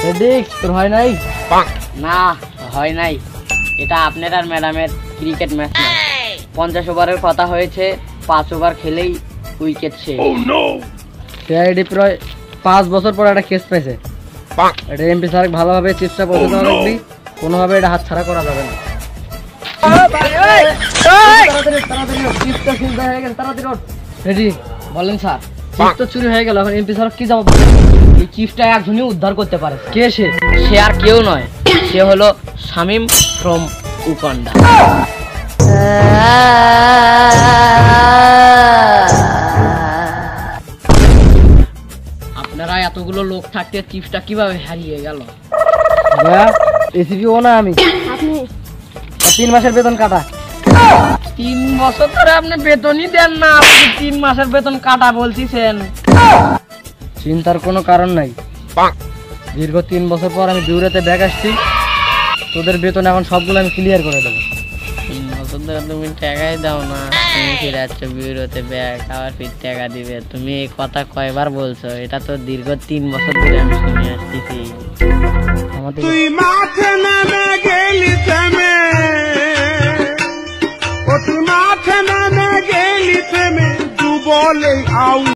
তোর হয় নাই? না হয় নাই, এটা আপনার আর ম্যাডামের ক্রিকেট ম্যাচ না। 50 ওভারের কথা হয়েছে, 5 ওভার খেলেই উইকেট শেষ। সিআইডি প্রায় 5 বছর পর একটা কেস পাইছে। এটা এমপি স্যার ভালোভাবে চিপসটা পৌঁছে দেওয়া লাগবে, কোনোভাবে এটা হাত ছাড়া করা যাবে না। রেডি? বলেন স্যার। চিপস তো চুরি হয়ে গেল, এখন এমপি স্যার কি জবাব? এই চিপসটা একজনই উদ্ধার করতে পারে। কে সে? সে আর কেউ নয়, সে হলো শামিম ফ্রম উকান্ডা। আপনারা এতগুলো লোক থাকতে চিপসটা কিভাবে হারিয়ে গেল? এসিপি ও না আমি। 3 মাসের বেতন কাটা। 3 বছর ধরে আপনি বেতনই দেন না, আপনি 3 মাসের বেতন কাটা বলছিছেন। চিন্তার কোনো কারণ নাই, দীর্ঘ 3 বছর পর আমি বিউরোতে ব্যাগ আসছি, তোদের বেতন এখন সবগুলো আমি ক্লিয়ার করে দেবো। 3 বছর ধরে তুমি টাকাই দাও না, তুমি ফিরাচ্ছ বিউরোতে ব্যাগ, আবার ফির টাকা দিবে। তুমি এই কথা কয়বার বলছো? এটা তো দীর্ঘ 3 বছর ধরে আমি শুনে আসতেছি। তুই মাঠে নেমে গেলি থেমে, ও তুই মাঠে নেমে গেলি থেমে, তু বলে আউ